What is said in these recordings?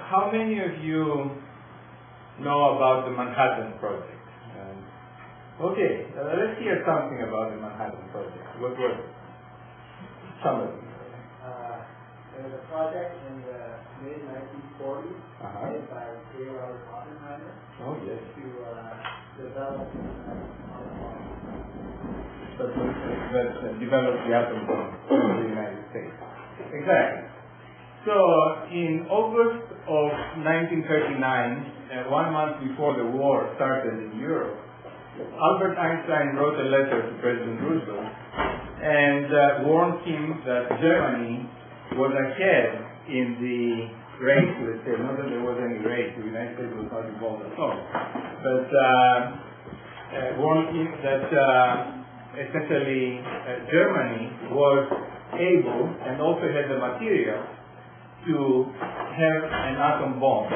how many of you know about the Manhattan Project? Okay, let's hear something about the Manhattan Project. What was it? Some of you. There was a project in the mid-1940s made by J. Robert Oppenheimer to develop the atom bomb in the United States. Exactly. So in August of 1939, 1 month before the war started in Europe, Albert Einstein wrote a letter to President Roosevelt and warned him that Germany was ahead in the race, let's say. Not that there was any race, the United States was not involved at all, but warned him that essentially Germany was able and also had the material to have an atom bomb.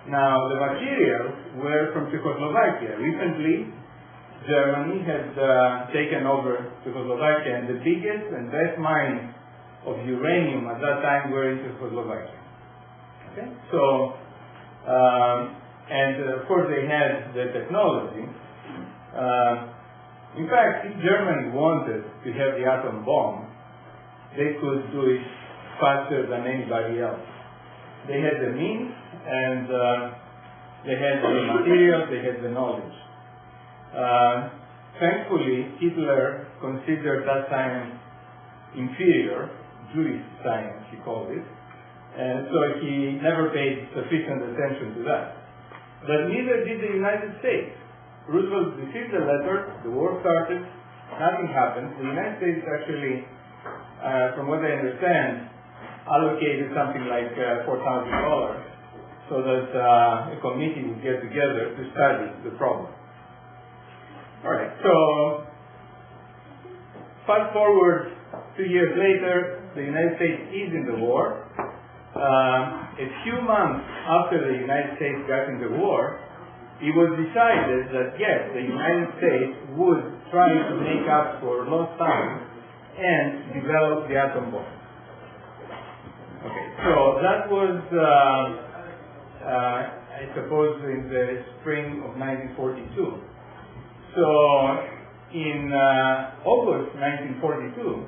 Now, the materials were from Czechoslovakia. Recently, Germany had taken over Czechoslovakia, and the biggest and best mines of uranium at that time were in Czechoslovakia. Okay? So, and of course they had the technology. In fact, if Germany wanted to have the atom bomb, they could do it faster than anybody else. They had the means, and they had the materials, they had the knowledge. Thankfully, Hitler considered that science inferior, Jewish science, he called it, and so he never paid sufficient attention to that. But neither did the United States. Roosevelt received the letter, the war started, nothing happened. The United States actually, from what I understand, allocated something like $4,000 so that a committee would get together to study the problem. All right, so fast forward 2 years later, the United States is in the war. A few months after the United States got in the war, it was decided that yes, the United States would try to make up for lost time and develop the atom bomb. Okay, so that was, I suppose, in the spring of 1942. So in August 1942,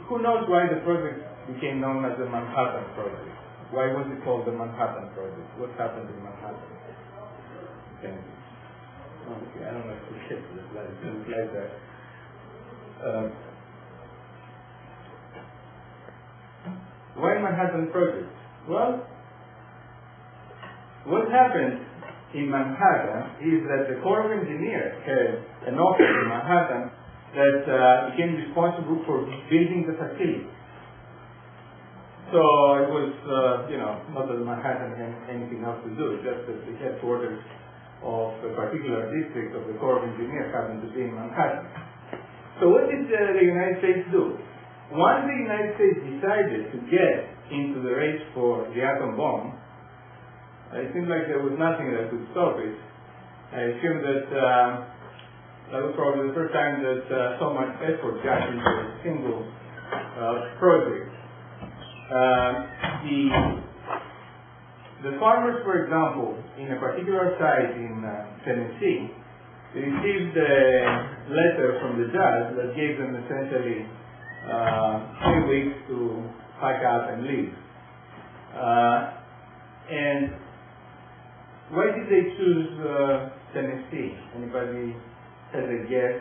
who knows why the project became known as the Manhattan Project? Why was it called the Manhattan Project? What happened in Manhattan? Okay, I don't know if we get to the slide. It's like that. Why Manhattan Project? Well, what happened in Manhattan is that the Corps of Engineers had an office in Manhattan that became responsible for building the facility. So it was, not that Manhattan had anything else to do, just that the headquarters of a particular district of the Corps of Engineers happened to be in Manhattan. So what did the United States do? Once the United States decided to get into the race for the atom bomb, it seemed like there was nothing that could stop it. I assume that that was probably the first time that so much effort got into a single project. The farmers, for example, in a particular site in Tennessee, received a letter from the judge that gave them essentially 3 weeks to pack up and leave. And why did they choose Tennessee? Anybody has a guess?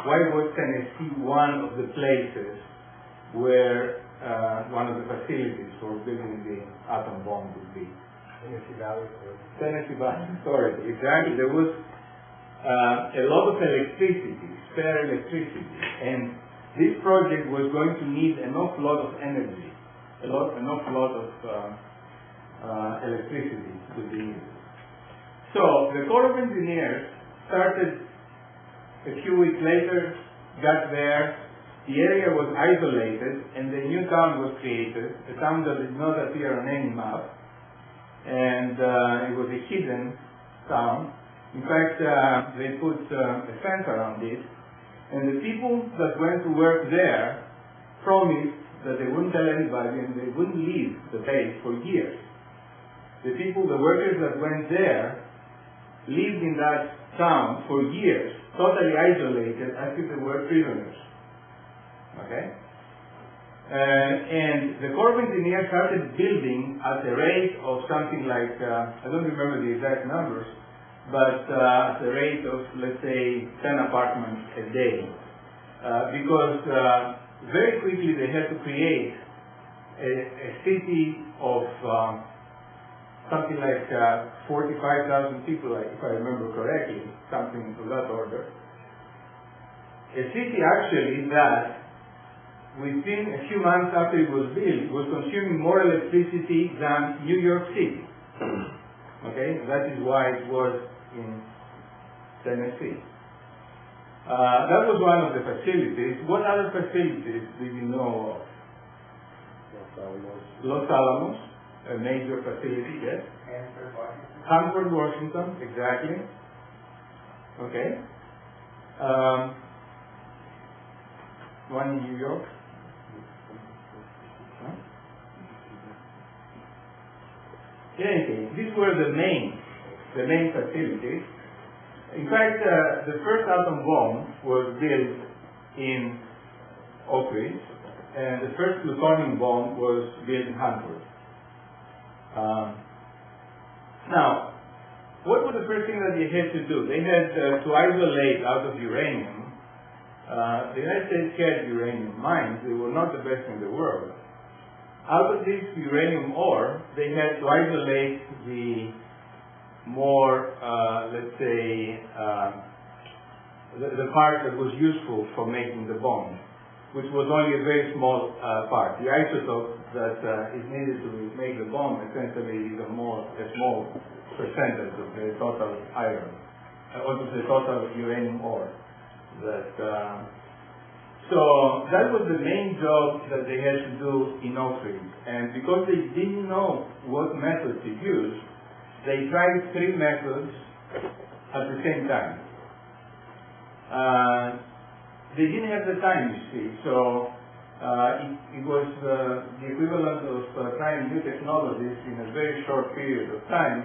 Why was Tennessee one of the places where one of the facilities for building the atom bomb would be? Tennessee Valley Authority. Tennessee Valley Authority, exactly. There was a lot of electricity, spare electricity, and this project was going to need an awful lot of energy, an awful lot of electricity to be used. So the Corps of Engineers started a few weeks later, got there, the area was isolated, and a new town was created, a town that did not appear on any map, and it was a hidden town. In fact, they put a fence around it, and the people that went to work there promised that they wouldn't tell anybody, and they wouldn't leave the base for years. The workers that went there, lived in that town for years, totally isolated, as if they were prisoners. Okay? And the Corps of Engineers started building at a rate of something like, I don't remember the exact numbers, but at the rate of, let's say, 10 apartments a day. Because very quickly they had to create a city of something like 45,000 people, if I remember correctly, something of that order. A city actually that within a few months after it was built was consuming more electricity than New York City. Okay, that is why it was in Tennessee. That was one of the facilities. What other facilities do you know of? Los Alamos, a major facility, yes. Stanford, Washington, exactly. Okay. One in New York. In any case, these were the main facilities. In fact, the first atom bomb was built in Oak Ridge, and the first plutonium bomb was built in Hanford. Now, what was the first thing that they had to do? They had to isolate out of uranium. The United States had uranium mines. They were not the best in the world. Out of this uranium ore, they had to isolate the more, let's say, the part that was useful for making the bomb, which was only a very small part. The isotope that is needed to make the bomb essentially is a small percentage of the total iron, or the total uranium ore. So that was the main job that they had to do in Oak Ridge. And because they didn't know what method to use, they tried 3 methods at the same time. They didn't have the time, you see, so it was the equivalent of trying new technologies in a very short period of time.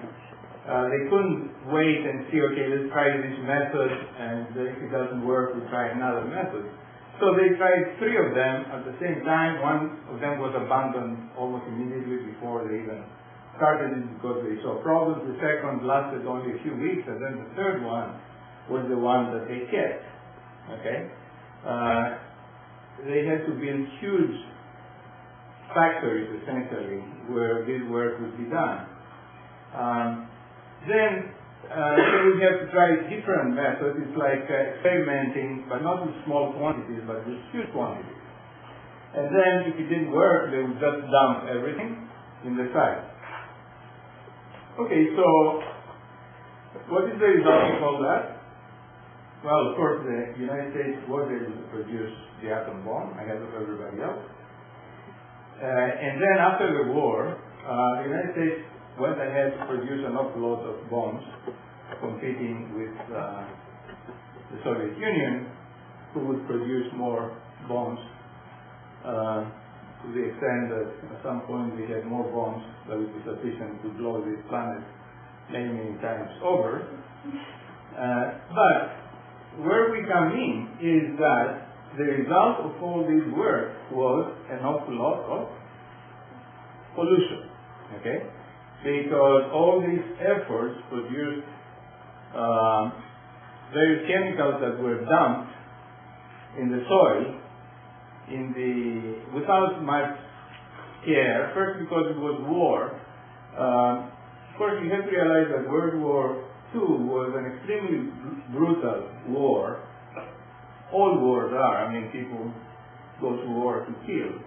They couldn't wait and see, okay, let's try this method, and if it doesn't work, we'll try another method. So they tried 3 of them at the same time. One of them was abandoned almost immediately before they even started it because they saw problems. The second lasted only a few weeks, and then the third one was the one that they kept. Okay? They had to build huge factories, essentially, where this work would be done. Then we have to try different methods. It's like experimenting, but not with small quantities, but with huge quantities. And then, if it didn't work, they would just dump everything in the site. Okay, so what is the result of all that? Well, of course, the United States was able to produce the atom bomb ahead of everybody else. And then after the war, the United States went ahead to produce an awful lot of bombs, competing with the Soviet Union, who would produce more bombs to the extent that at some point we had more bombs that would be sufficient to blow this planet many, many times over. But where we come in is that the result of all this work was an awful lot of pollution, okay? Because all these efforts produced various chemicals that were dumped in the soil without much care. First, because it was war. Of course, you have to realize that World War II was an extremely brutal war. All wars are. I mean, people go to war to kill.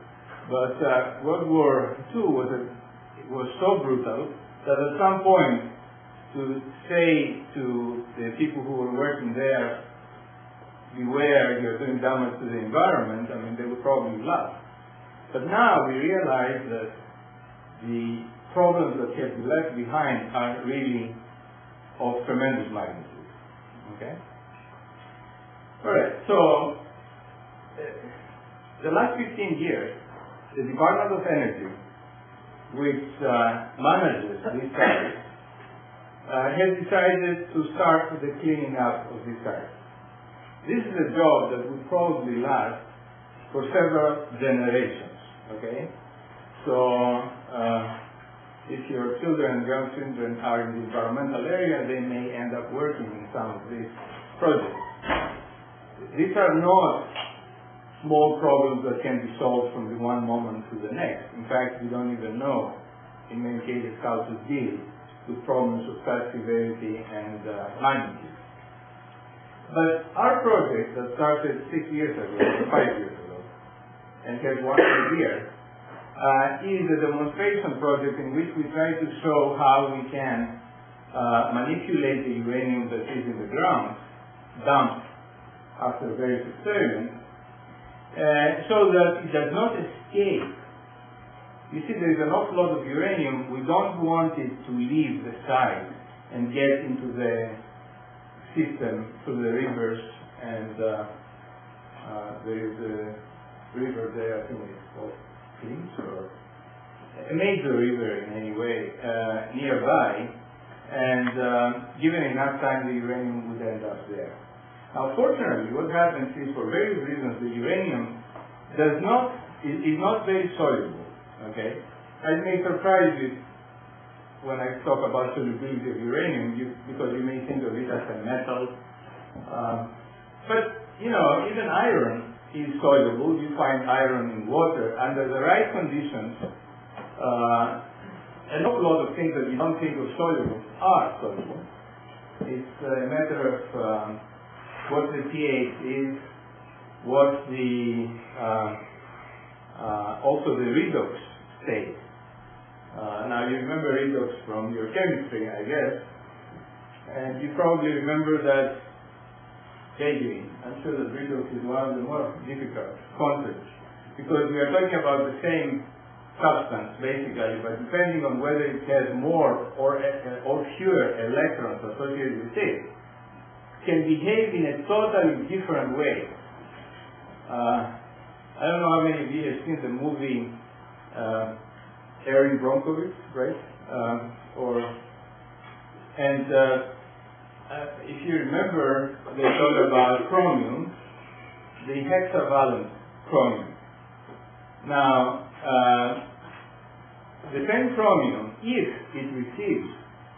But World War II was so brutal that at some point, to say to the people who were working there, beware, you're doing damage to the environment, I mean, they would probably laugh. But now we realize that the problems that have been left behind are really of tremendous magnitude. Okay? All right, so the last 15 years the Department of Energy, which manages this site, has decided to start the cleaning up of this site. This is a job that would probably last for several generations, okay? So, if your children and grandchildren are in the environmental area, they may end up working in some of these projects. These are not small problems that can be solved from the one moment to the next. In fact, we don't even know, in many cases, how to deal with problems of such severity and magnitude. But our project that started 6 years ago, or 5 years ago, and has 1 year, is a demonstration project in which we try to show how we can manipulate the uranium that is in the ground, dumped after various experiments, so that it does not escape. You see, there is an awful lot of uranium. We don't want it to leave the site and get into the system through the rivers, and there is a river there, I think it's called or a major river in any way nearby, and given enough time, the uranium would end up there. Now, fortunately, what happens is, for various reasons, the uranium is not very soluble. Okay, I may surprise you when I talk about solubility of uranium, because you may think of it as a metal, but you know, even iron is soluble. You find iron in water under the right conditions. An awful lot of things that you don't think of soluble are soluble. It's a matter of what the pH is, what the also the redox state. Now you remember redox from your chemistry, I guess, and you probably remember that vaguely. I'm sure that redox is one of the more difficult concepts, because we are talking about the same substance basically, but depending on whether it has more or fewer electrons associated with it, can behave in a totally different way. I don't know how many of you have seen the movie Erin Brockovich, right? If you remember, they talked about chromium, the hexavalent chromium. Now, the same chromium, if it receives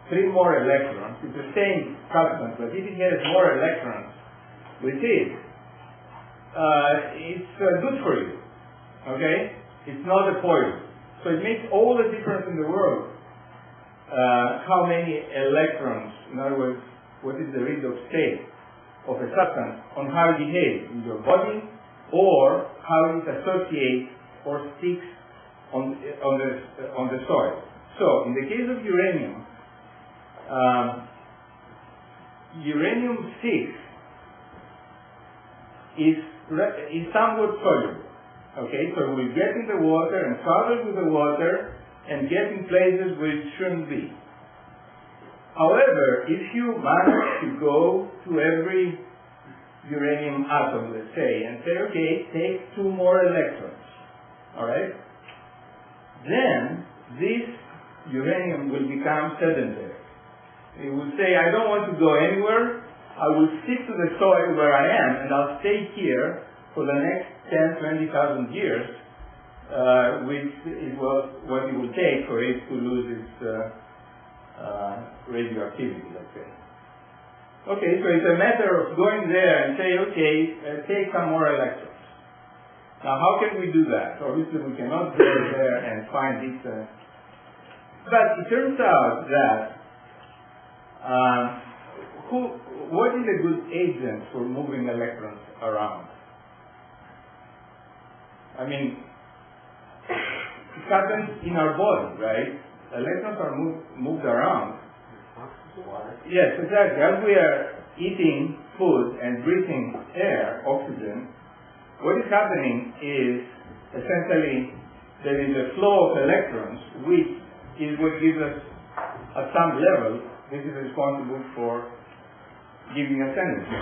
3 more electrons, it's the same substance, but if it has more electrons with it, it's good for you, okay? It's not a poison. So it makes all the difference in the world how many electrons, in other words, what is the redox state of a substance, on how it behaves in your body, or how it associates or sticks on the soil. So, in the case of uranium, uranium-6 is somewhat soluble. Okay, so we get in the water and travel with the water and get in places where it shouldn't be. However, if you manage to go to every uranium atom, let's say, and say, okay, take 2 more electrons, all right, then this uranium will become sedentary. It will say, I don't want to go anywhere. I will stick to the soil where I am, and I'll stay here for the next 10, 20,000 years, which is what it will take for it to lose its radioactivity, let's say. Okay, so it's a matter of going there and say, okay, take some more electrons. Now, how can we do that? Obviously, we cannot go there and find it. But it turns out that what is a good agent for moving electrons around? I mean, it happens in our body, right? Electrons are moved around. Yes, exactly. As we are eating food and breathing air, oxygen, what is happening is essentially there is a flow of electrons, which is what gives us, at some level, this is responsible for giving us energy.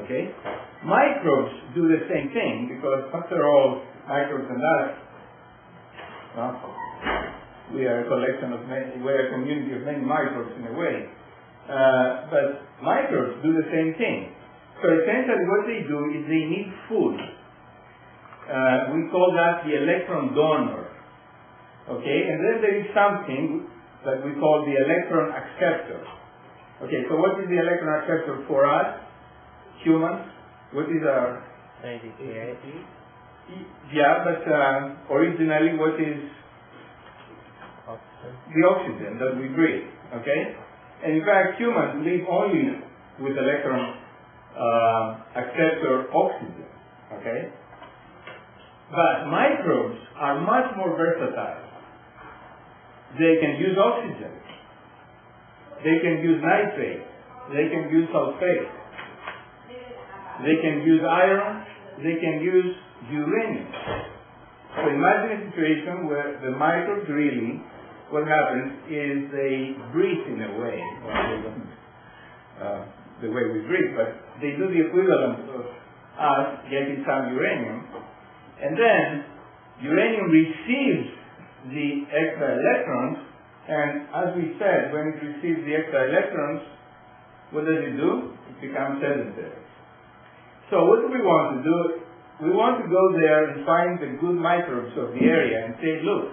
Okay? Microbes do the same thing, because after all, microbes and us We are a collection of many, we're a community of many microbes in a way. But microbes do the same thing. So essentially what they do is they need food. We call that the electron donor. Okay, and then there is something that we call the electron acceptor. Okay, so what is the electron acceptor for us, humans? What is our... ATP? Yeah, but originally what is... Oxygen. The oxygen that we breathe, okay? And in fact, humans live only with electron acceptor oxygen, okay? But microbes are much more versatile. They can use oxygen. They can use nitrate. They can use sulfate. They can use iron. They can use uranium. So imagine a situation where the microbes really, what happens is they breathe in a way. Well, they don't, the way we breathe, but they do the equivalent of us getting some uranium. And then uranium receives the extra electrons, and as we said, when it receives the extra electrons, what does it do? It becomes sedentary. So what do we want to do? We want to go there and find the good microbes of the area and say, look,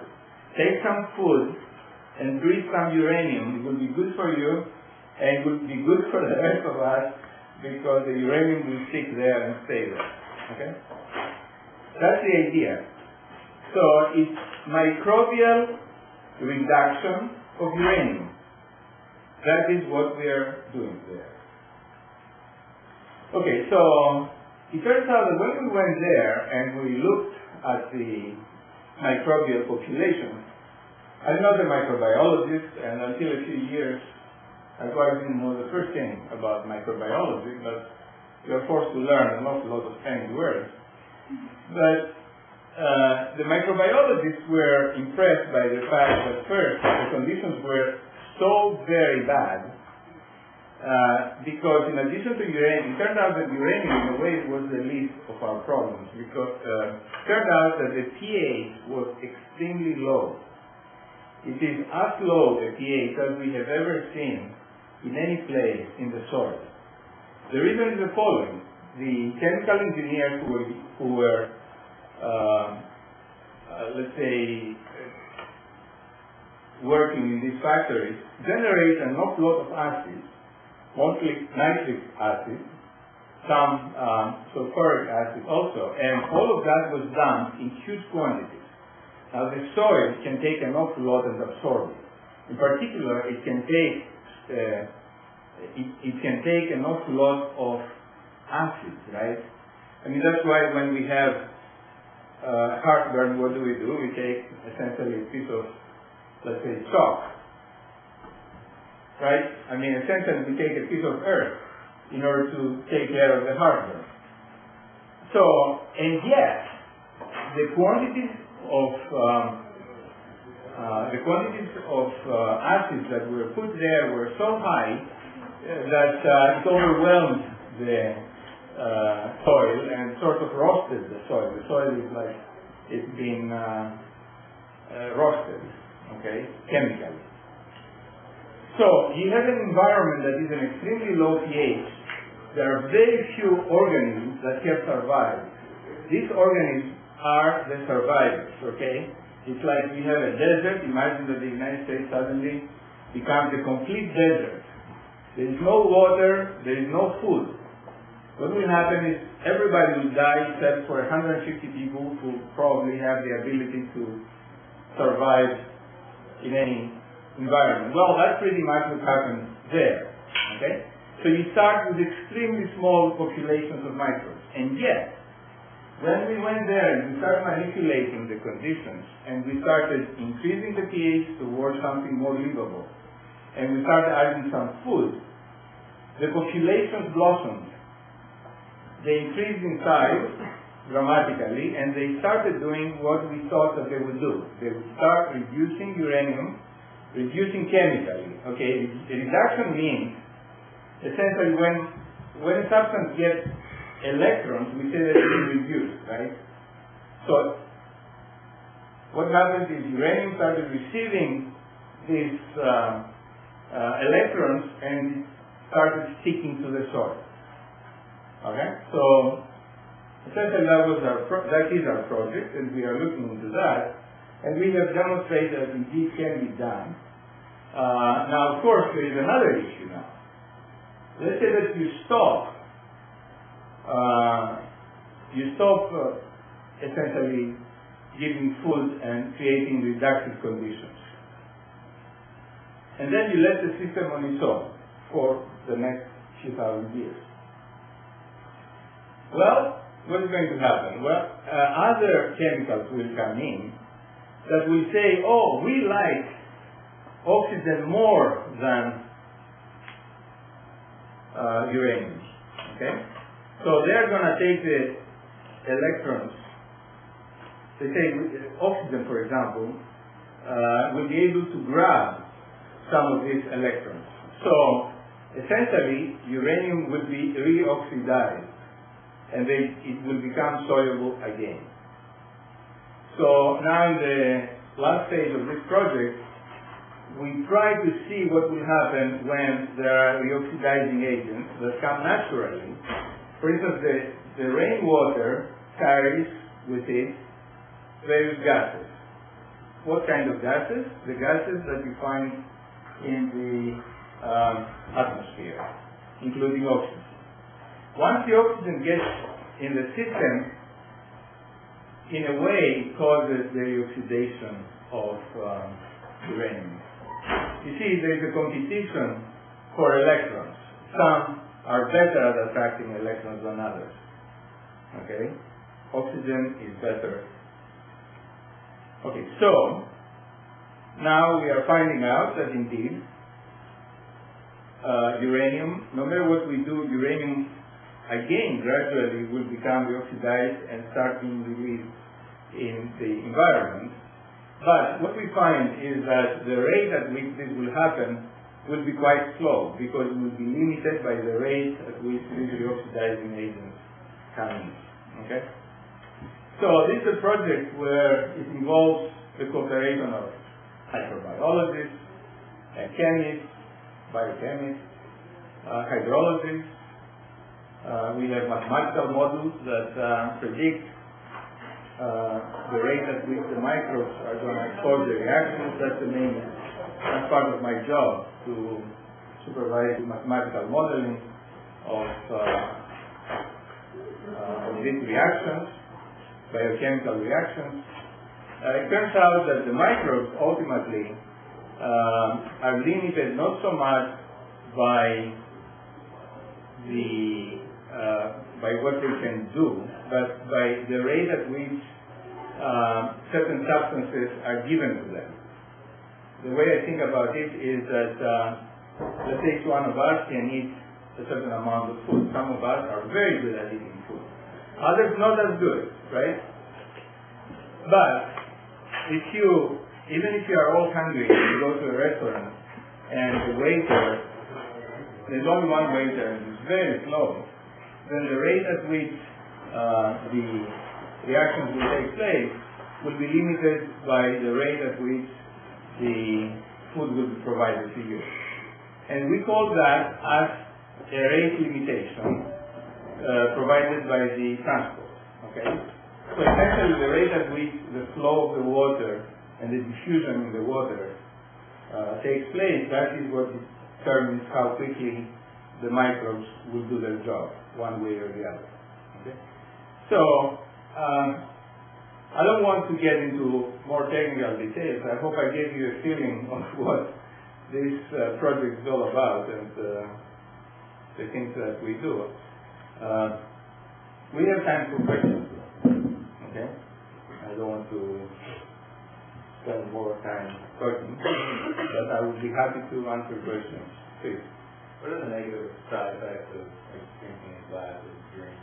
take some food and breathe some uranium. It will be good for you, and it will be good for the rest of us, because the uranium will stick there and stay there. Okay? That's the idea. So it's microbial reduction of uranium. That is what we are doing there. Okay, so it turns out that when we went there and we looked at the microbial population, I'm not a microbiologist, and until a few years ago I didn't know the first thing about microbiology, but we are forced to learn an awful lot of fancy words. But the microbiologists were impressed by the fact that first, the conditions were so very bad, because in addition to uranium, it turned out that uranium in a way was the least of our problems, because it turned out that the pH was extremely low. It is as low a pH as we have ever seen in any place in the soil. The reason is the following. The chemical engineers who were let's say, working in these factories, generate an awful lot of acids, mostly nitric acid, some sulfuric acid also, and all of that was done in huge quantities. Now the soil can take an awful lot and absorb it. In particular, it can take an awful lot of acids, right? I mean, that's why when we have heartburn, what do? We take essentially a piece of, let's say, chalk, right? I mean, essentially we take a piece of earth in order to take care of the heartburn. So, and yet, the quantities of acids that were put there were so high that it overwhelmed the soil and sort of roasted the soil. The soil is like it's been roasted, okay, chemically. So you have an environment that is an extremely low pH. There are very few organisms that have survived. These organisms are the survivors, okay? It's like we have a desert. Imagine that the United States suddenly becomes a complete desert. There is no water, there is no food. What will happen is everybody will die except for 150 people who probably have the ability to survive in any environment. Well, that's pretty much what happens there. Okay? So you start with extremely small populations of microbes. And yet, when we went there and we started manipulating the conditions and we started increasing the pH towards something more livable, and we started adding some food, the populations blossomed. They increased in size dramatically, and they started doing what we thought that they would do. They would start reducing uranium, reducing chemically. Okay, reduction means essentially when a substance gets electrons, we say that it is reduced, right? So what happens is uranium started receiving these electrons and started sticking to the soil. Okay, so essentially that is our project, and we are looking into that, and we have demonstrated that indeed can be done. Now, of course, there is another issue now. Let's say that you stop essentially giving food and creating reductive conditions. And then you let the system on its own for the next few thousand years. Well, what is going to happen? Well, other chemicals will come in that will say, oh, we like oxygen more than uranium. Okay? So they're going to take the electrons. They say oxygen, for example, will be able to grab some of these electrons. So essentially, uranium will be reoxidized, and it will become soluble again. So now in the last phase of this project, we try to see what will happen when there are reoxidizing agents that come naturally. For instance, the rainwater carries with it various gases. What kind of gases? The gases that you find in the atmosphere, including oxygen. Once the oxygen gets in the system, in a way it causes the oxidation of uranium. You see, there is a competition for electrons. Some are better at attracting electrons than others. Okay? Oxygen is better. Okay, so now we are finding out that indeed uranium, no matter what we do, uranium again gradually will become reoxidized and start being released in the environment. But what we find is that the rate at which this will happen will be quite slow, because it will be limited by the rate at which these reoxidizing agents come in. Okay? So this is a project where it involves the cooperation of microbiologists, chemists, biochemists, hydrologists. We have mathematical models that predict the rate at which the microbes are going to expose the reactions. That's part of my job, to supervise mathematical modeling of these reactions, biochemical reactions. It turns out that the microbes ultimately are limited not so much by what they can do, but by the rate at which certain substances are given to them. The way I think about it is that, let's say each one of us can eat a certain amount of food. Some of us are very good at eating food. Others not as good, right? But even if you are all hungry, you go to a restaurant and the waiter, there's only one waiter and it's very slow, then the rate at which the reactions will take place will be limited by the rate at which the food will be provided to you. And we call that as a rate limitation provided by the transport. Okay? So essentially the rate at which the flow of the water and the diffusion in the water takes place, that is what determines how quickly the microbes will do their job, one way or the other. Okay? So I don't want to get into more technical details. I hope I gave you a feeling of what this project is all about and the things that we do. We have time for questions. Okay? I don't want to spend more time talking, but I would be happy to answer questions. Please. What are the negative side effects of drinking a glass of urine?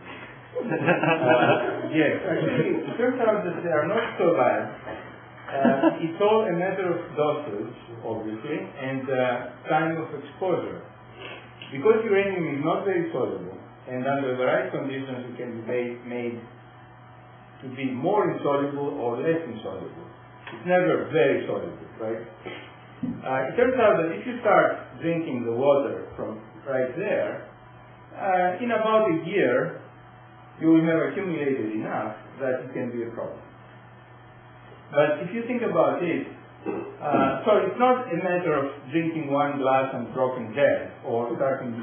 Yes, actually, it turns out that they are not so bad. It's all a matter of dosage, obviously, and time of exposure. Because uranium is not very soluble, and under the right conditions it can be made to be more insoluble or less insoluble. It's never very soluble, right? It turns out that if you start drinking the water from right there, in about a year, you will have accumulated enough that it can be a problem. But if you think about it, so it's not a matter of drinking one glass and dropping dead, or starting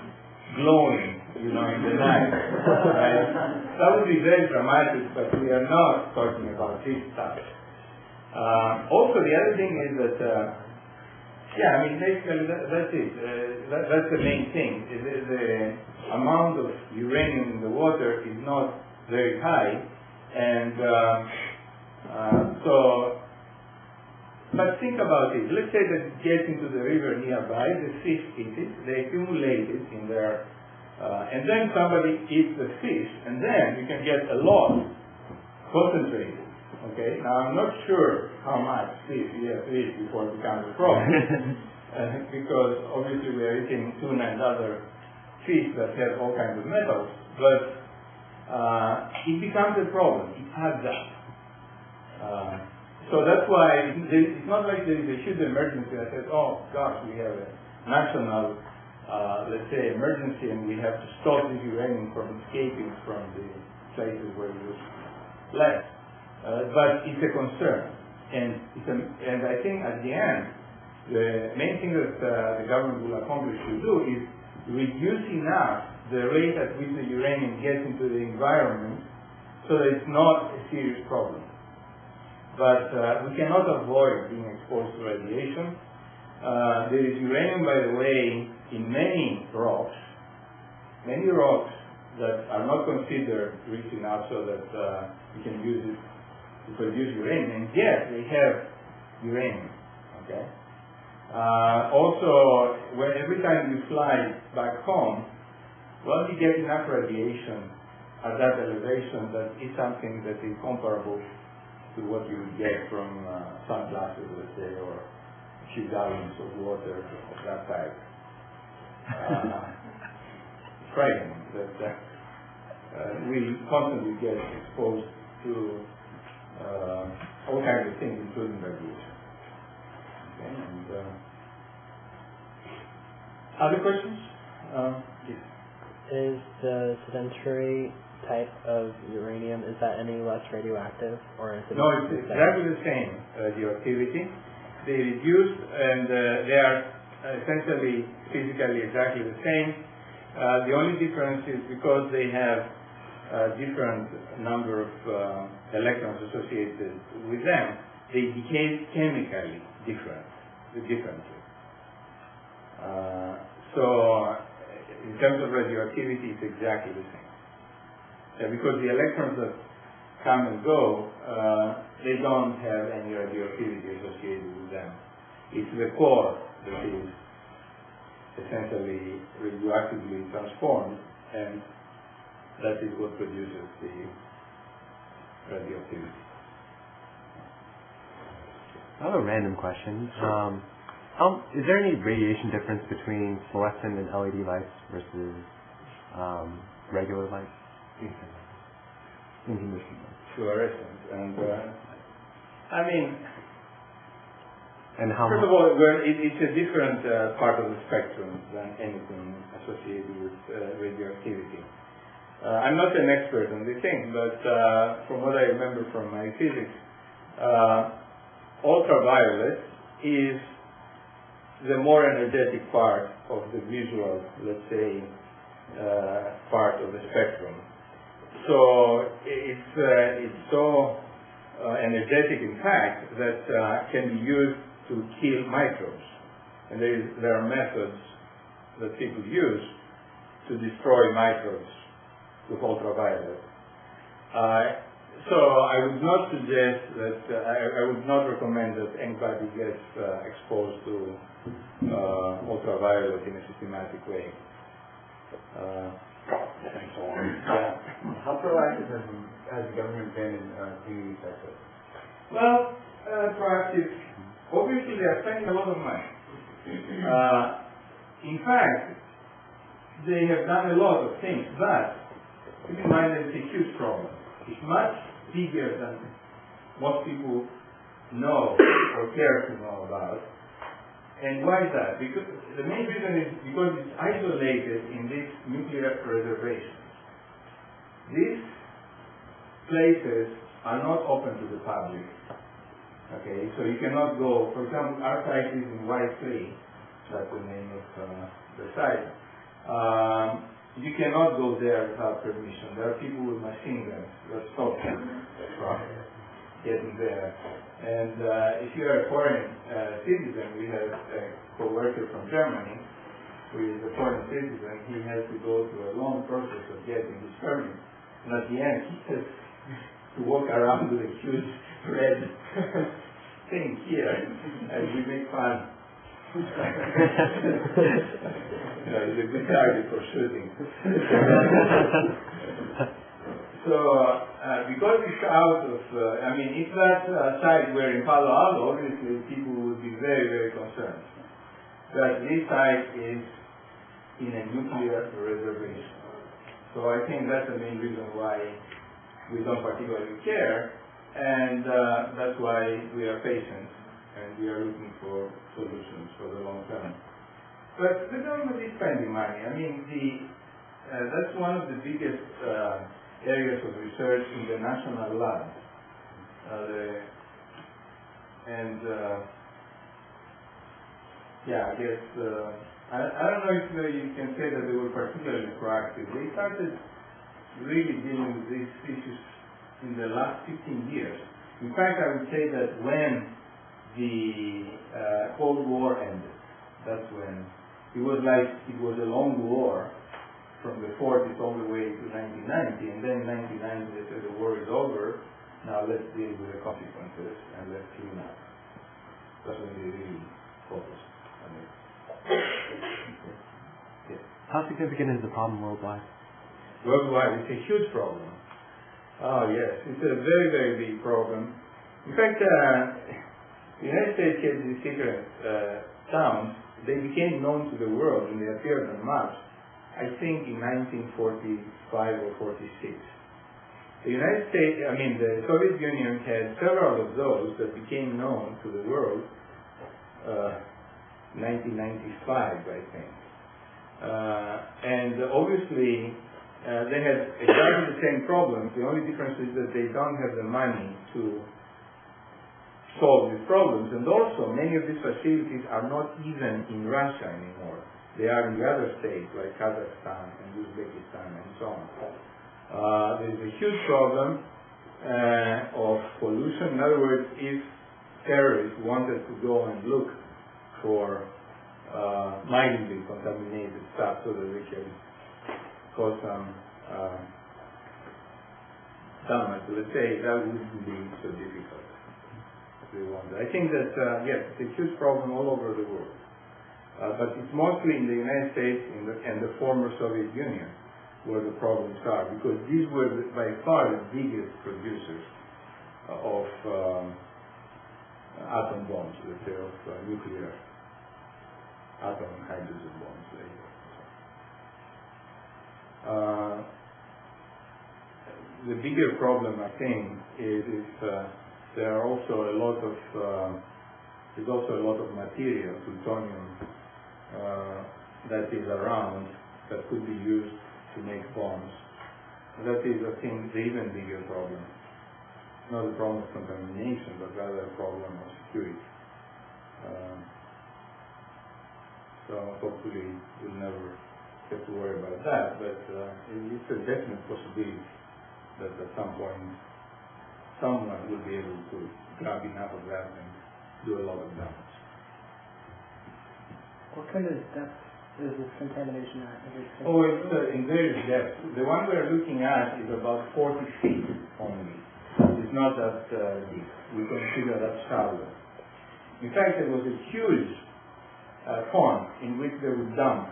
glowing, in the night. Right? That would be very dramatic, but we are not talking about this stuff. Also, the other thing is that, basically that's it. That's the main thing. The amount of uranium in the water is not very high, and but think about it. Let's say that it gets into the river nearby, the fish eat it, they accumulate it in there, and then somebody eats the fish, and then you can get a lot concentrated. Okay? Now I'm not sure how much fish you have to eat before it becomes a problem, because obviously we are eating tuna and other fish that have all kinds of metals, but it becomes a problem. It adds up. So that's why it's not like there is a huge emergency that says, oh gosh, we have a national, let's say, emergency and we have to stop this uranium from escaping from the places where it was left. But it's a concern. And I think at the end, the main thing that the government will accomplish to do is reduce enough the rate at which the uranium gets into the environment so that it's not a serious problem. But we cannot avoid being exposed to radiation. There is uranium, by the way, in many rocks that are not considered rich enough so that we can use it to produce uranium, and yet they have uranium. Okay. Also, every time you fly back home, well, you get enough radiation at that elevation that is something that is comparable to what you would get from sunglasses, let's say, or a few gallons of water of that type. It's frightening that we constantly get exposed to all kinds of things, including radiation. Okay, and, other questions? Yes. Is the sedentary type of uranium, is that any less radioactive, or is it? No, it's exactly the same radioactivity. They reduce, and they are essentially physically exactly the same. The only difference is because they have a different number of electrons associated with them, they behave chemically differently. So in terms of radioactivity, it's exactly the same. Because the electrons that come and go, they don't have any radioactivity associated with them. It's the core that is essentially radioactively transformed, and that is what produces the radioactivity. I have a random question. Is there any radiation difference between fluorescent and LED lights versus regular lights? Fluorescent, and and how first of all, it's a different part of the spectrum than anything associated with radioactivity. I'm not an expert on this thing, but from what I remember from my physics, ultraviolet is the more energetic part of the visual, let's say, part of the spectrum. So it's so energetic, in fact, that can be used to kill microbes. And there are methods that people use to destroy microbes with ultraviolet. So I would not suggest that, I would not recommend that anybody gets exposed to ultraviolet in a systematic way. And so on. Yeah. How proactive has the government been in cleaning these sectors? Well, proactive. Obviously, they are spending a lot of money. In fact, they have done a lot of things, but keep in mind that it's a huge problem. It's much bigger than most people know or care to know about. And why is that? Because the main reason is because it's isolated in these nuclear reservations. These places are not open to the public. Okay, so you cannot go. For example, our site is in Y3. That's the name of the site. You cannot go there without permission. There are people with machine guns that stop you from getting there. And if you are a foreign citizen, we have a co-worker from Germany who is a foreign citizen. He has to go through a long process of getting his permit. And at the end, he has to walk around with a huge red thing here, and we make fun. It's a good target for shooting. So, because it's out of, if that site were in Palo Alto, obviously people would be very, very concerned. But this site is in a nuclear reservation. So I think that's the main reason why we don't particularly care, and that's why we are patient, and we are looking for solutions for the long term. But the government is spending money. That's one of the biggest areas of research in the national lab. I don't know if you can say that they were particularly proactive. They started really dealing with these issues in the last 15 years. In fact, I would say that when the Cold War ended, that's when it was a long war from the 40s all the way to 1990, and then in 1990 they said the war is over, now let's deal with the consequences and let's clean up. That's when they really focused on it. Yes. How significant is the problem worldwide? Worldwide, it's a huge problem. Oh yes, it's a very, very big problem. In fact, the United States had these secret towns. They became known to the world when they appeared on maps, I think in 1945 or 46. The Soviet Union had several of those that became known to the world 1995, I think. And obviously, they had exactly the same problems. The only difference is that they don't have the money to solve these problems. And also, many of these facilities are not even in Russia anymore. They are in the other states, like Kazakhstan and Uzbekistan and so on. There's a huge problem of pollution. In other words, if terrorists wanted to go and look for mildly contaminated stuff so that they can cause some damage, let's say, that wouldn't be so difficult. I think that, yes, it's a huge problem all over the world. But it's mostly in the United States and the former Soviet Union where the problems are, because these were by far the biggest producers of atom bombs, let's say, of nuclear atom and hydrogen bombs. The bigger problem, I think, is there are also a lot of there's also a lot of material, plutonium, that is around that could be used to make bombs. That is, I think, the even bigger problem. Not a problem of contamination, but rather a problem of security. So hopefully we'll never have to worry about that, but it's a definite possibility that at some point someone will be able to grab enough of that and do a lot of damage. What kind of depth is this contamination at? Oh, it's in various depths. The one we're looking at is about 40 feet only. It's not that deep. We consider that shallow. In fact, there was a huge pond in which they would dump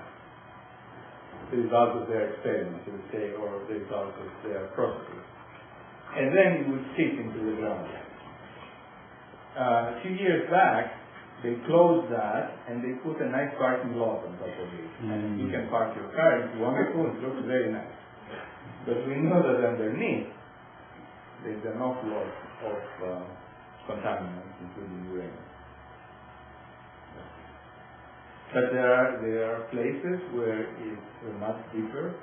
the results of their experiments, let's say, or the results of their processes. And then it would sink into the ground. A few years back, they closed that and they put a nice parking lot on top of it. And you can park your car. It's wonderful. It looks very nice. But we know that underneath there's an awful lot of contaminants, including uranium. But there are places where it's much deeper.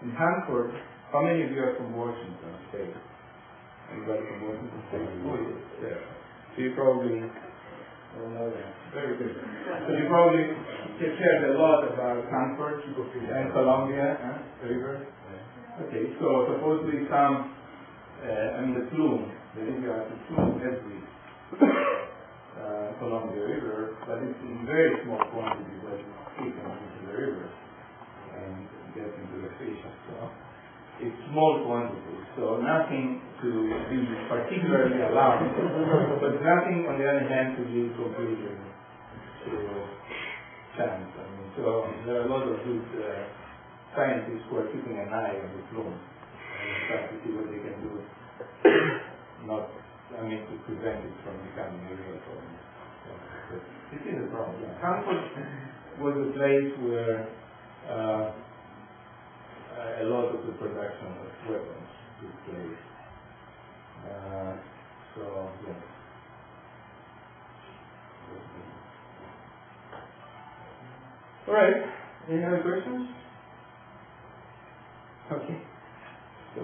In Hanford, how many of you are from Washington State? Anybody from Washington State? Oh, yes, there. So you probably, very good. So you probably heard a lot about Stanford and Columbia River. Okay, so supposedly some, the plume, the radioactive plume has reached Columbia River, but it's in very small quantities that it's taken into the river and gets into the fish. So it's small quantities, so nothing to be particularly alarmed, but nothing on the other hand to be completely to chance. So there are a lot of good scientists who are keeping an eye on the plume and trying to see what they can do, to prevent it from becoming a real problem. So, this is a problem. Stanford was a place where a lot of the production of weapons took place. All right. Any other questions? Okay. So,